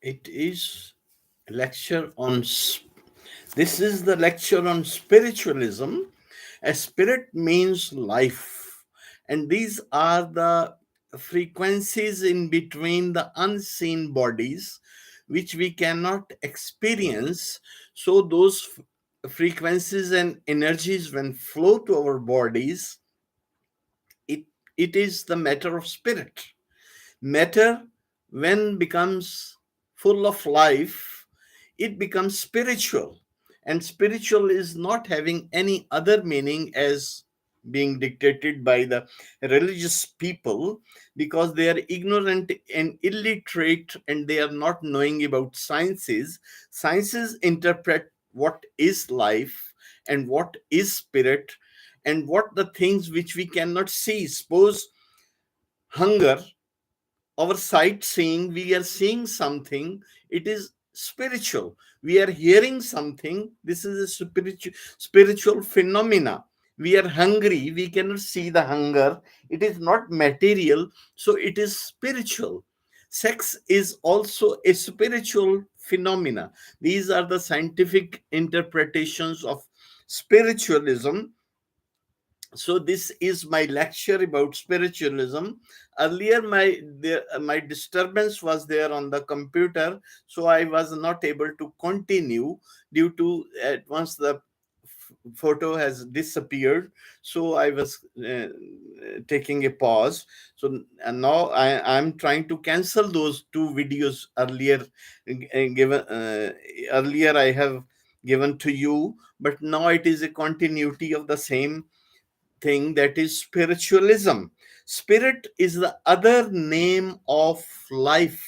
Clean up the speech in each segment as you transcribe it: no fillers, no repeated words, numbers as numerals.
It is lecture on this is the lecture on spiritualism. A spirit means life, and these are the frequencies in between the unseen bodies which we cannot experience. So those frequencies and energies, when flow to our bodies, it it is the matter of spirit. Matter, when becomes full of life, it becomes spiritual. And spiritual is not having any other meaning as being dictated by the religious people, because they are ignorant and illiterate, and they are not knowing about sciences. Sciences interpret what is life and what is spirit, and what the things which we cannot see. Suppose hunger, our sight seeing, we are seeing something, it is spiritual. We are hearing something, this is a spiritual phenomena. We are hungry, we cannot see the hunger, it is not material, so it is spiritual. Sex is also a spiritual phenomena. These are the scientific interpretations of spiritualism. So this is my lecture about spiritualism. Earlier my disturbance was there on the computer, so I was not able to continue, due to at once the photo has disappeared. So I was taking a pause. So and now I'm trying to cancel those two videos earlier, given earlier I have given to you, but now it is a continuity of the same thing, that is spiritualism. Spirit is the other name of life,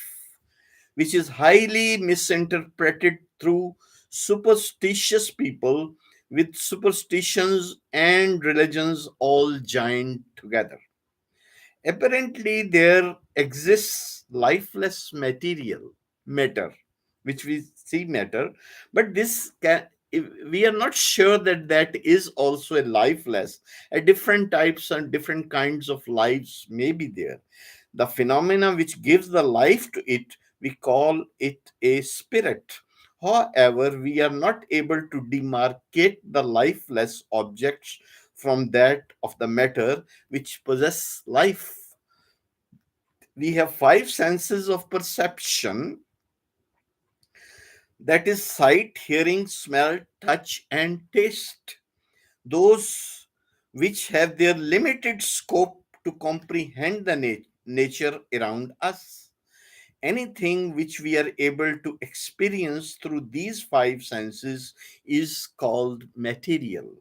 which is highly misinterpreted through superstitious people, with superstitions and religions all joined together. Apparently, there exists lifeless matter, which we see matter, but we are not sure that that is also a lifeless. A different types and different kinds of lives may be there. The phenomena which gives the life to it, we call it a spirit. However, we are not able to demarcate the lifeless objects from that of the matter which possess life. We have five senses of perception, that is sight, hearing, smell, touch, and taste. Those which have their limited scope to comprehend the nature around us. Anything which we are able to experience through these five senses is called material.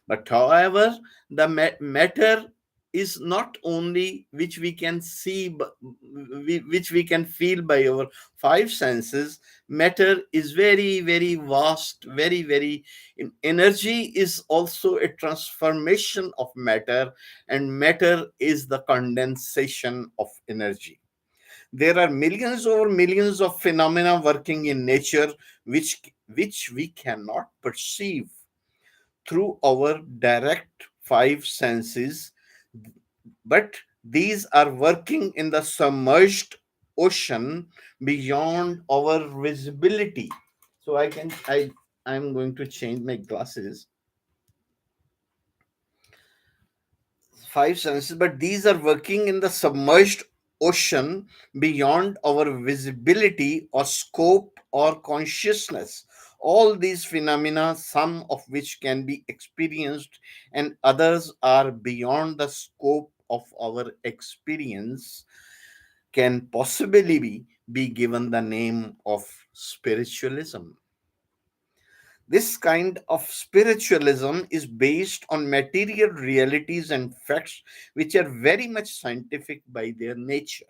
But however, the matter is not only which we can see, but which we can feel by our five senses. Matter is very, very vast, very, very. Energy is also a transformation of matter, and matter is the condensation of energy. There are millions over millions of phenomena working in nature which we cannot perceive through our direct five senses, but these are working in the submerged ocean beyond our visibility. So I'm going to change my glasses. Five senses, but these are working in the submerged ocean beyond our visibility or scope or consciousness. All these phenomena, some of which can be experienced and others are beyond the scope of our experience, can possibly be given the name of spiritualism. This kind of spiritualism is based on material realities and facts which are very much scientific by their nature.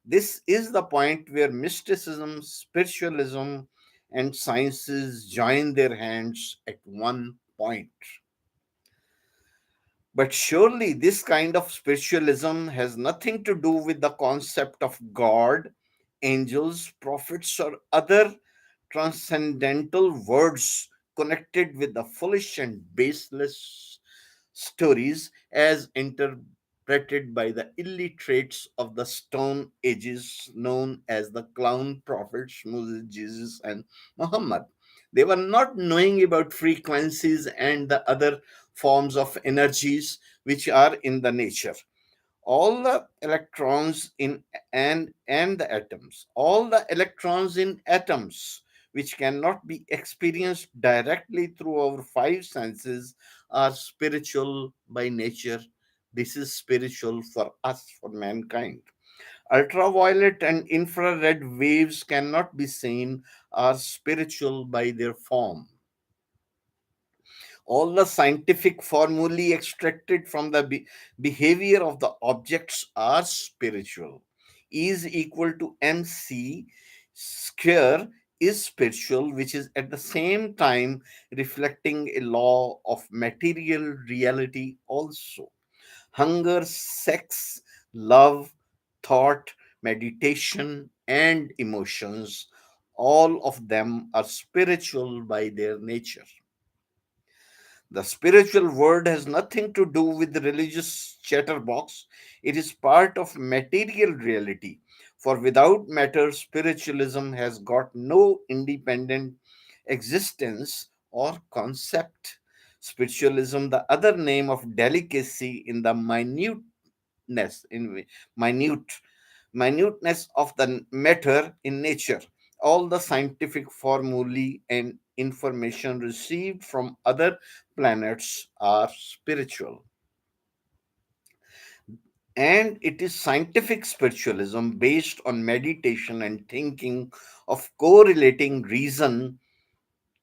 This is the point where mysticism, spiritualism, and sciences join their hands at one point. But surely this kind of spiritualism has nothing to do with the concept of God, angels, prophets, or other transcendental words connected with the foolish and baseless stories as interpreted by the illiterates of the Stone Ages, known as the clown prophets Moses, Jesus, and Muhammad. They were not knowing about frequencies and the other forms of energies which are in the nature. All the electrons in and the atoms, all the electrons in atoms which cannot be experienced directly through our five senses are spiritual by nature. This is spiritual for us, for mankind. Ultraviolet and infrared waves cannot be seen, are spiritual by their form. All the scientific formulae extracted from the behavior of the objects are spiritual. E is equal to mc square is spiritual, which is at the same time reflecting a law of material reality also. Hunger, sex, love, thought, meditation, and emotions, all of them are spiritual by their nature. The spiritual world has nothing to do with the religious chatterbox. It is part of material reality. For without matter, spiritualism has got no independent existence or concept. Spiritualism, the other name of delicacy in the in minute minuteness of the matter in nature. All the scientific formulae and information received from other planets are spiritual. And it is scientific spiritualism based on meditation and thinking of correlating reason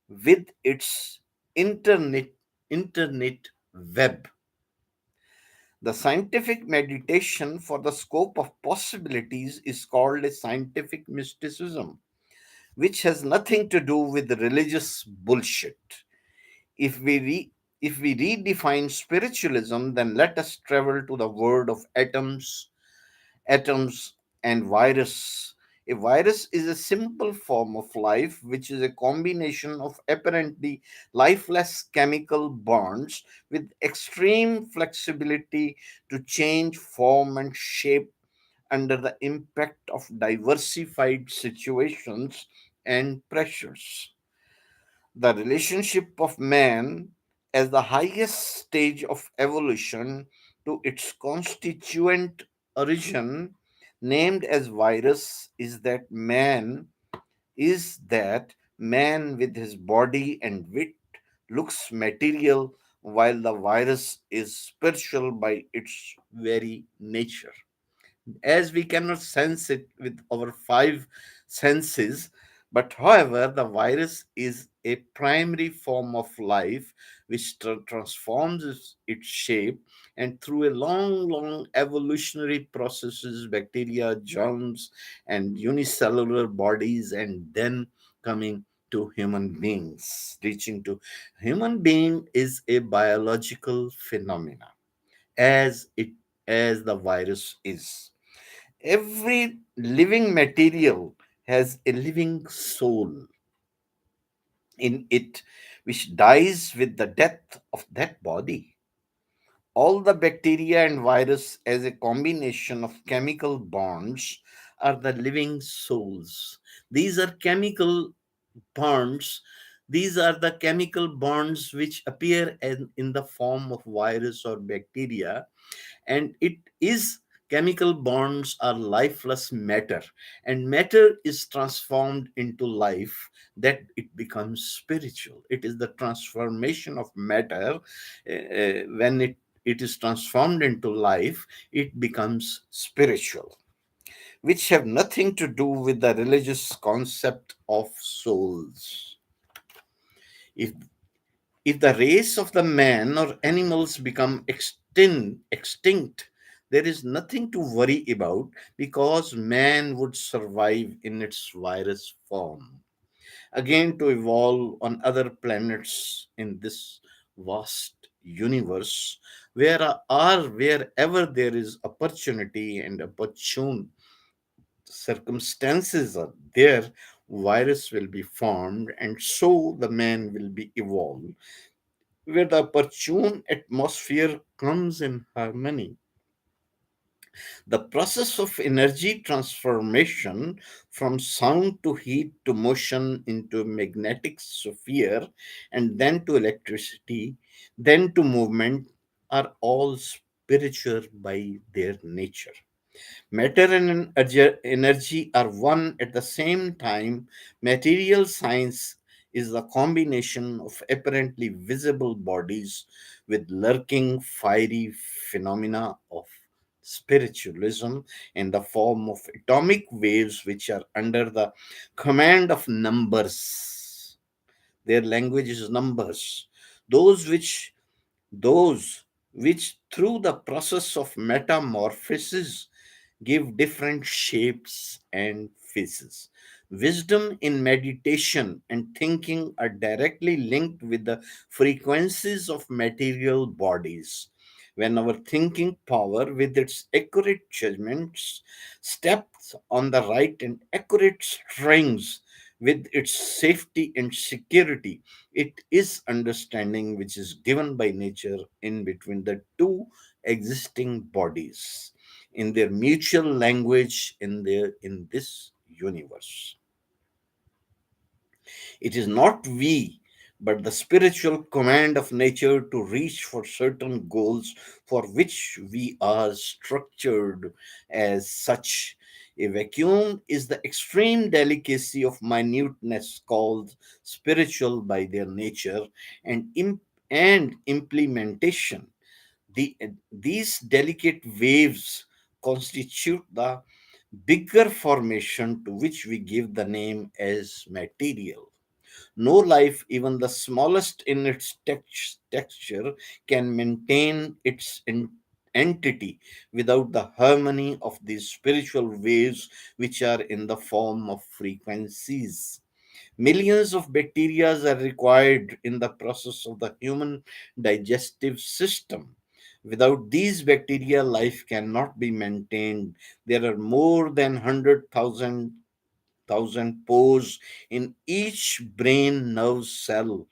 with its internet internet web. The scientific meditation for the scope of possibilities is called a scientific mysticism, which has nothing to do with religious bullshit. If we if we redefine spiritualism, then let us travel to the world of atoms and virus. A virus is a simple form of life which is a combination of apparently lifeless chemical bonds with extreme flexibility to change form and shape under the impact of diversified situations and pressures. The relationship of man as the highest stage of evolution to its constituent origin, named as virus, is that man with his body and wit looks material, while the virus is spiritual by its very nature. As we cannot sense it with our five senses, but however, the virus is a primary form of life which transforms its shape, and through a long evolutionary processes, bacteria, germs, and unicellular bodies, and then coming to human beings. Reaching to human being is a biological phenomena, as it as the virus is. Every living material has a living soul in it, which dies with the death of that body. All the bacteria and virus, as a combination of chemical bonds, are the living souls. These are chemical bonds. These are the chemical bonds which appear in the form of virus or bacteria, and it is chemical bonds are lifeless matter, and matter is transformed into life, that it becomes spiritual. It is the transformation of matter. When it is transformed into life, it becomes spiritual, which have nothing to do with the religious concept of souls. If if the race of the man or animals become extinct, there is nothing to worry about, because man would survive in its virus form. Again, to evolve on other planets in this vast universe, wherever there is opportunity and opportune circumstances are there, virus will be formed, and so the man will be evolved, where the opportune atmosphere comes in harmony. The process of energy transformation from sound to heat to motion into magnetic sphere and then to electricity, then to movement are all spiritual by their nature. Matter and energy are one at the same time. Material science is the combination of apparently visible bodies with lurking fiery phenomena of spiritualism in the form of atomic waves which are under the command of numbers. Their language is numbers. Those which those which through the process of metamorphosis give different shapes and faces. Wisdom in meditation and thinking are directly linked with the frequencies of material bodies. When our thinking power, with its accurate judgments, steps on the right and accurate strings, with its safety and security, it is understanding which is given by nature in between the two existing bodies in their mutual language in this universe. It is not we, but the spiritual command of nature to reach for certain goals for which we are structured as such. A vacuum is the extreme delicacy of minuteness called spiritual by their nature and, and implementation. These delicate waves constitute the bigger formation to which we give the name as material. No life, even the smallest in its texture, can maintain its entity without the harmony of these spiritual waves, which are in the form of frequencies. Millions of bacteria are required in the process of the human digestive system. Without these bacteria, life cannot be maintained. There are more than 100,000 pores in each brain nerve cell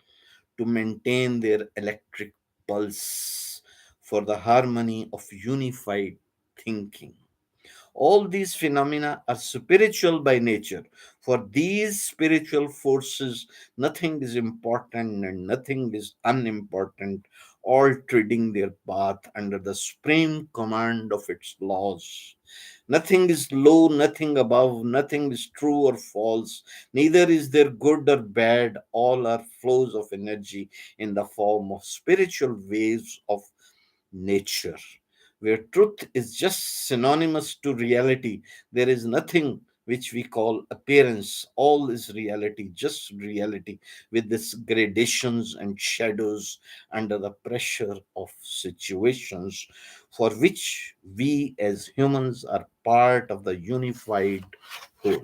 to maintain their electric pulse for the harmony of unified thinking. All these phenomena are spiritual by nature. For these spiritual forces, nothing is important and nothing is unimportant, all treading their path under the supreme command of its laws. Nothing is low, nothing above, nothing is true or false, neither is there good or bad. All are flows of energy in the form of spiritual waves of nature. Where truth is just synonymous to reality, there is nothing which we call appearance. All is reality, just reality, with its gradations and shadows under the pressure of situations for which we as humans are part of the unified whole.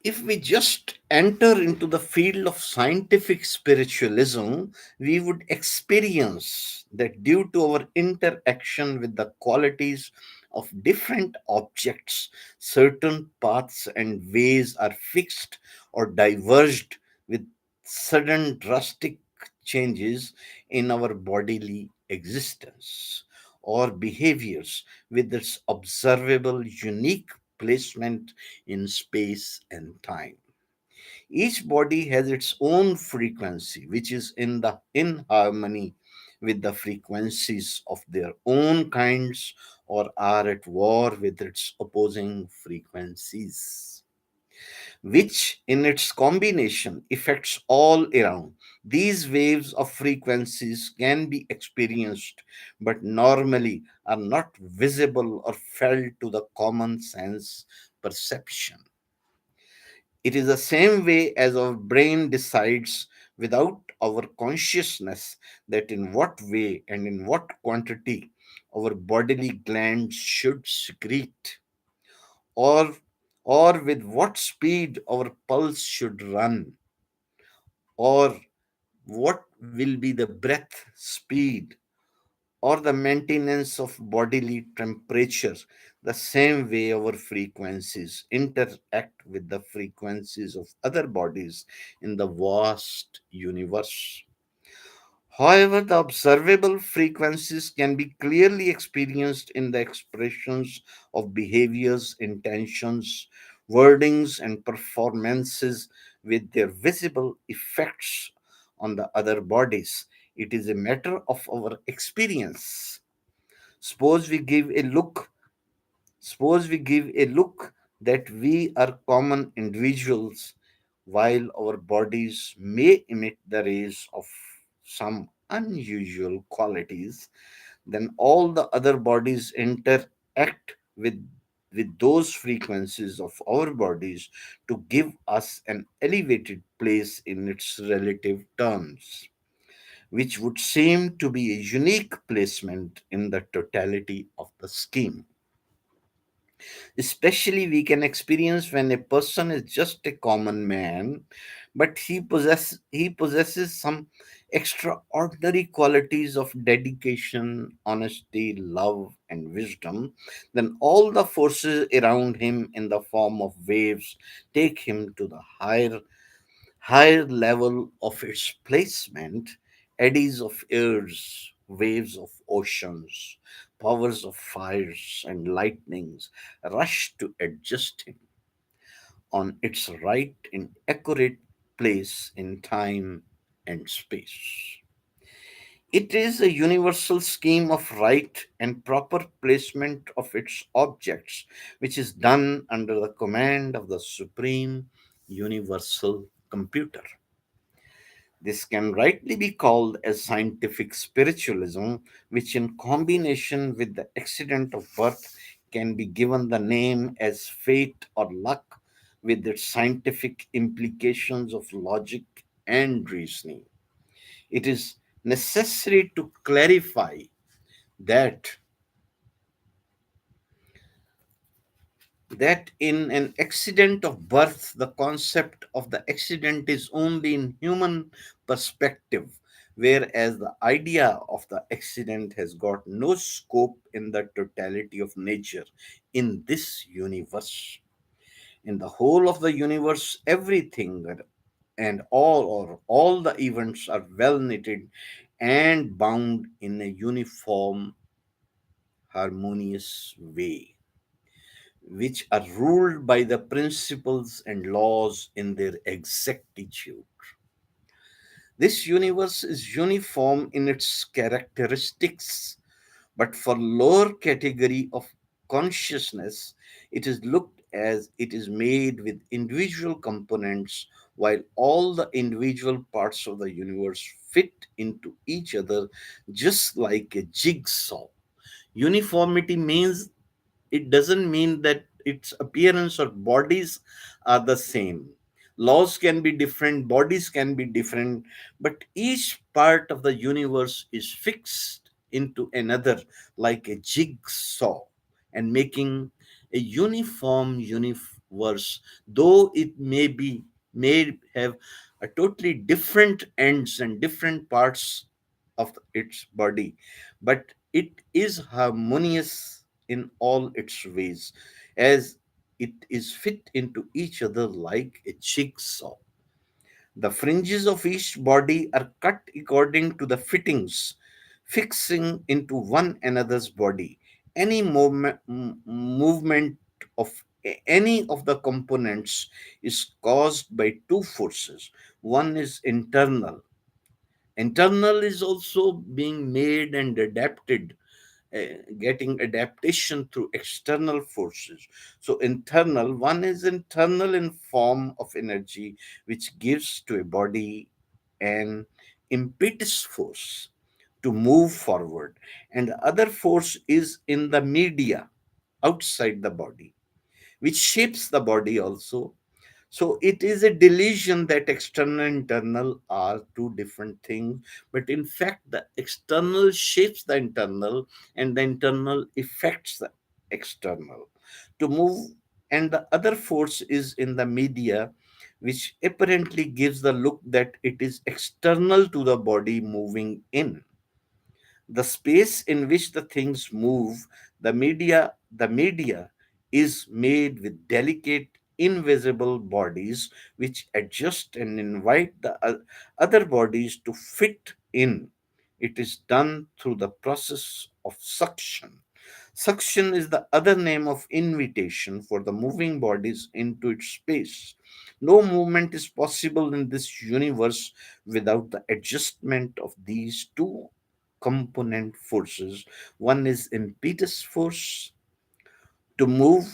If we just enter into the field of scientific spiritualism, we would experience that due to our interaction with the qualities of different objects, certain paths and ways are fixed or diverged with sudden drastic changes in our bodily existence or behaviors with its observable unique placement in space and time. Each body has its own frequency, which is in harmony with the frequencies of their own kinds or are at war with its opposing frequencies, which in its combination affects all around. These waves of frequencies can be experienced, but normally are not visible or felt to the common sense perception. It is the same way as our brain decides without our consciousness that in what way and in what quantity our bodily glands should secrete, or or with what speed our pulse should run, or what will be the breath speed, or the maintenance of bodily temperature. The same way our frequencies interact with the frequencies of other bodies in the vast universe. However, the observable frequencies can be clearly experienced in the expressions of behaviors, intentions, wordings, and performances with their visible effects on the other bodies. It is a matter of our experience. Suppose we give a look Suppose we give a look that we are common individuals, while our bodies may emit the rays of some unusual qualities, then all the other bodies interact with those frequencies of our bodies to give us an elevated place in its relative terms, which would seem to be a unique placement in the totality of the scheme. Especially we can experience when a person is just a common man, but he possesses some extraordinary qualities of dedication, honesty, love, and wisdom. Then all the forces around him in the form of waves take him to the higher level of its placement, eddies of airs, waves of oceans, powers of fires and lightnings rush to adjust him on its right and accurate place in time and space. It is a universal scheme of right and proper placement of its objects, which is done under the command of the Supreme Universal Computer. This can rightly be called as scientific spiritualism, which, in combination with the accident of birth, can be given the name as fate or luck, with its scientific implications of logic and reasoning. It is necessary to clarify that in an accident of birth, the concept of the accident is only in human perspective, whereas the idea of the accident has got no scope in the totality of nature in this universe. In the whole of the universe, everything and all the events are well knitted and bound in a uniform, harmonious way, which are ruled by the principles and laws in their exactitude. This universe is uniform in its characteristics, but for lower category of consciousness, it is looked as it is made with individual components, while all the individual parts of the universe fit into each other just like a jigsaw. Uniformity means, it doesn't mean that its appearance or bodies are the same. Laws can be different, bodies can be different, but each part of the universe is fixed into another like a jigsaw and making a uniform universe, though it may have a totally different ends and different parts of its body, but it is harmonious in all its ways, as it is fit into each other like a jigsaw. The fringes of each body are cut according to the fittings, fixing into one another's body. Any movement of any of the components is caused by two forces. One is internal. Internal is also being made and adapted, getting adaptation through external forces. So internal, one is internal in form of energy, which gives to a body an impetus force to move forward, and the other force is in the media outside the body, which shapes the body also. So it is a delusion that external and internal are two different things, but in fact, the external shapes the internal, and the internal affects the external to move. And the other force is in the media, which apparently gives the look that it is external to the body moving in the space in which the things move. The media is made with delicate invisible bodies which adjust and invite the other bodies to fit in. It is done through the process of suction. Suction is the other name of invitation for the moving bodies into its space. No movement is possible in this universe without the adjustment of these two component forces. One is impetus force to move,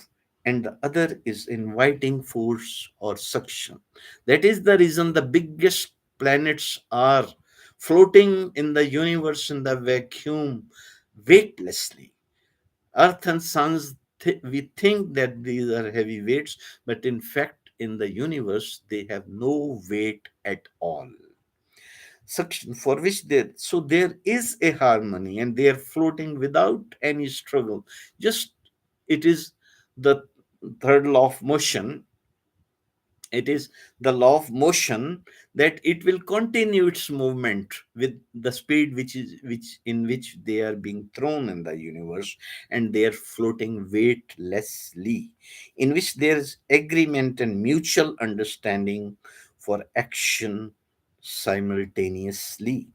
and the other is inviting force or suction. That is the reason the biggest planets are floating in the universe in the vacuum weightlessly. Earth and suns, we think that these are heavy weights, but in fact, in the universe, they have no weight at all. Suction for which there is a harmony, and they are floating without any struggle. Just it is the third law of motion. It is the law of motion that it will continue its movement with the speed which they are being thrown in the universe, and they are floating weightlessly, in which there is agreement and mutual understanding for action simultaneously.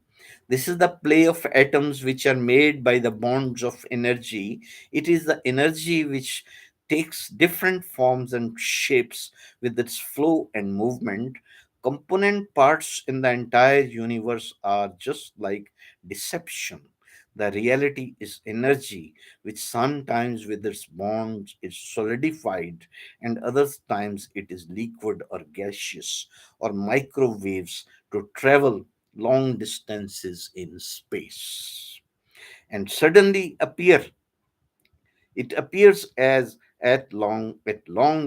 This is the play of atoms which are made by the bonds of energy. It is the energy which takes different forms and shapes with its flow and movement. Component parts in the entire universe are just like deception. The reality is energy, which sometimes with its bonds is solidified, and other times it is liquid or gaseous or microwaves to travel long distances in space and suddenly appear. It appears as at long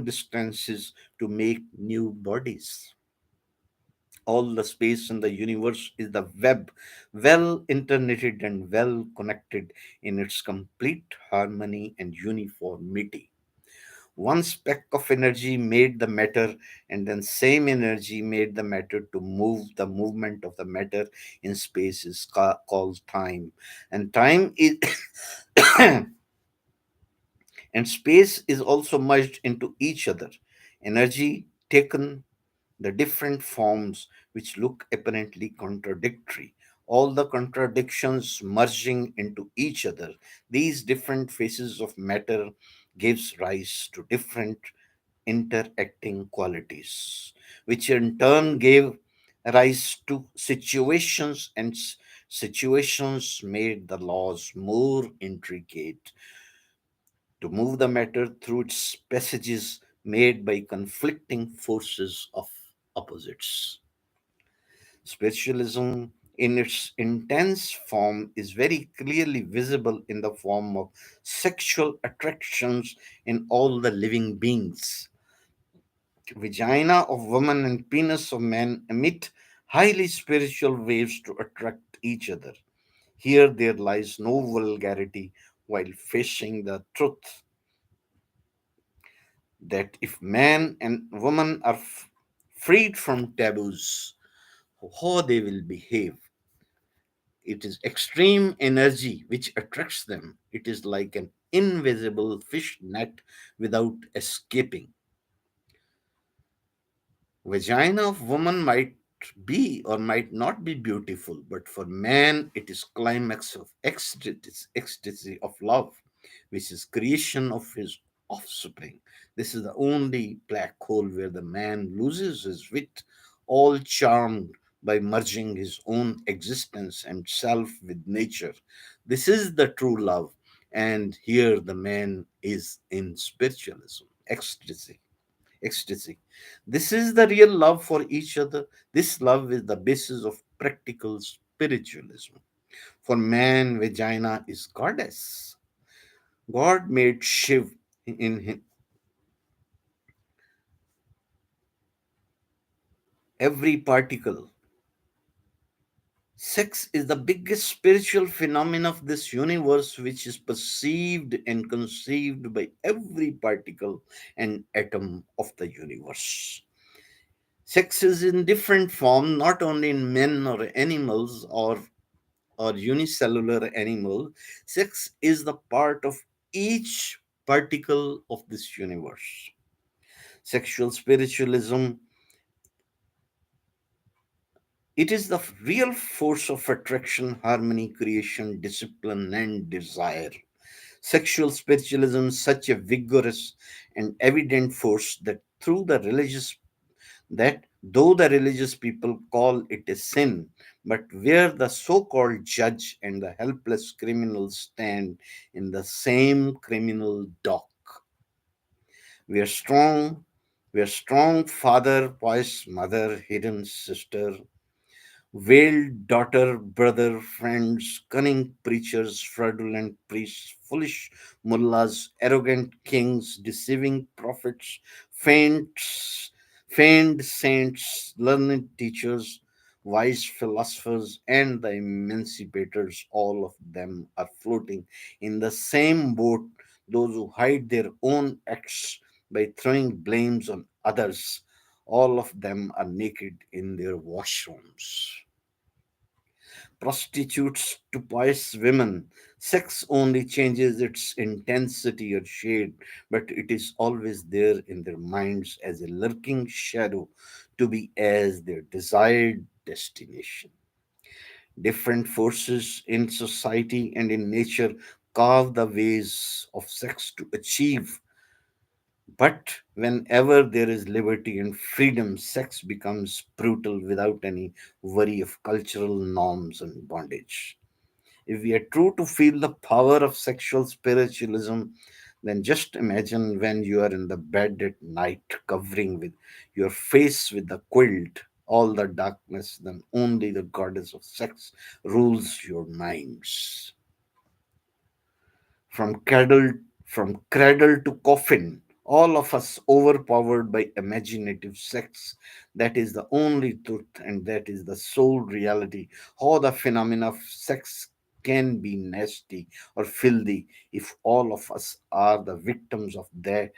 distances to make new bodies. All the space in the universe is the web, well interneted and well connected in its complete harmony and uniformity. One speck of energy made the matter, and then same energy made the matter to move. The movement of the matter in space is called time, and time is and space is also merged into each other. Energy taken the different forms which look apparently contradictory, all the contradictions merging into each other. These different faces of matter gives rise to different interacting qualities, which in turn gave rise to situations, and situations made the laws more intricate to move the matter through its passages made by conflicting forces of opposites. Spiritualism, in its intense form, is very clearly visible in the form of sexual attractions in all the living beings. Vagina of woman and penis of man emit highly spiritual waves to attract each other. Here there lies no vulgarity while facing the truth that if man and woman are freed from taboos, how they will behave. It is extreme energy which attracts them. It is like an invisible fish net without escaping. Vagina of woman might be or might not be beautiful, but for man it is climax of ecstasy of love, which is creation of his offspring. This is the only black hole where the man loses his wit, all charmed by merging his own existence and self with nature. This is the true love, and here the man is in spiritualism, ecstasy. This is the real love for each other. This love is the basis of practical spiritualism. For man, vagina is goddess. God made Shiv in every particle. Sex is the biggest spiritual phenomenon of this universe, which is perceived and conceived by every particle and atom of the universe. Sex is in different form, not only in men or animals or unicellular animal. Sex is the part of each particle of this universe. Sexual spiritualism It is the real force of attraction, harmony, creation, discipline, and desire. Sexual spiritualism is such a vigorous and evident force that though the religious people call it a sin, but where the so-called judge and the helpless criminal stand in the same criminal dock. We are strong, we are strong father, pious mother, hidden sister, veiled daughter, brother, friends, cunning preachers, fraudulent priests, foolish mullahs, arrogant kings, deceiving prophets, feigned saints, learned teachers, wise philosophers, and the emancipators, all of them are floating in the same boat. Those who hide their own acts by throwing blames on others, all of them are naked in their washrooms. Prostitutes to pious women. Sex only changes its intensity or shade, but it is always there in their minds as a lurking shadow to be as their desired destination. Different forces in society and in nature carve the ways of sex to achieve, but whenever there is liberty and freedom, sex becomes brutal without any worry of cultural norms and bondage. If we are true to feel the power of sexual spiritualism, then just imagine when you are in the bed at night, covering with your face with the quilt, all the darkness, then only the goddess of sex rules your minds. From cradle to coffin, all of us overpowered by imaginative sex. That is the only truth, and that is the sole reality. How the phenomena of sex can be nasty or filthy if all of us are the victims of that,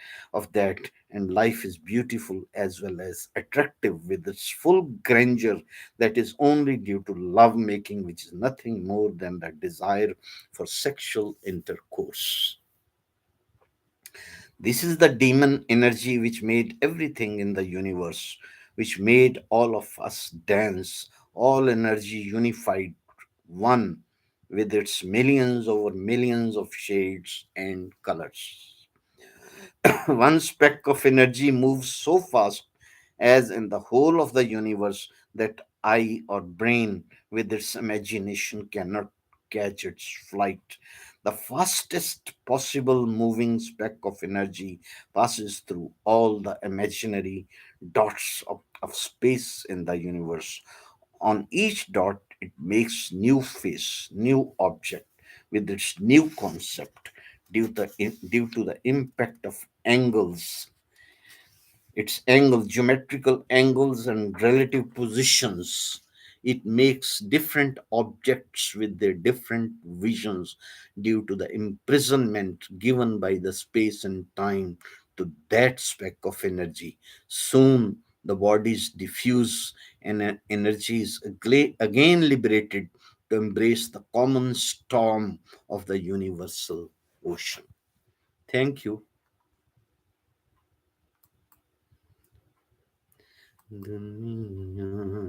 and life is beautiful as well as attractive with its full grandeur, that is only due to love making, which is nothing more than the desire for sexual intercourse. This is the demon energy which made everything in the universe, which made all of us dance, all energy unified, one with its millions over millions of shades and colors. One speck of energy moves so fast as in the whole of the universe that eye or brain with its imagination cannot catch its flight. The fastest possible moving speck of energy passes through all the imaginary dots of space in the universe. On each dot, it makes new face, new object with its new concept due to the impact of angles, its angle, geometrical angles, and relative positions. It makes different objects with their different visions due to the imprisonment given by the space and time to that speck of energy. Soon the bodies diffuse and energy is again liberated to embrace the common storm of the universal ocean. Thank you. दुनिया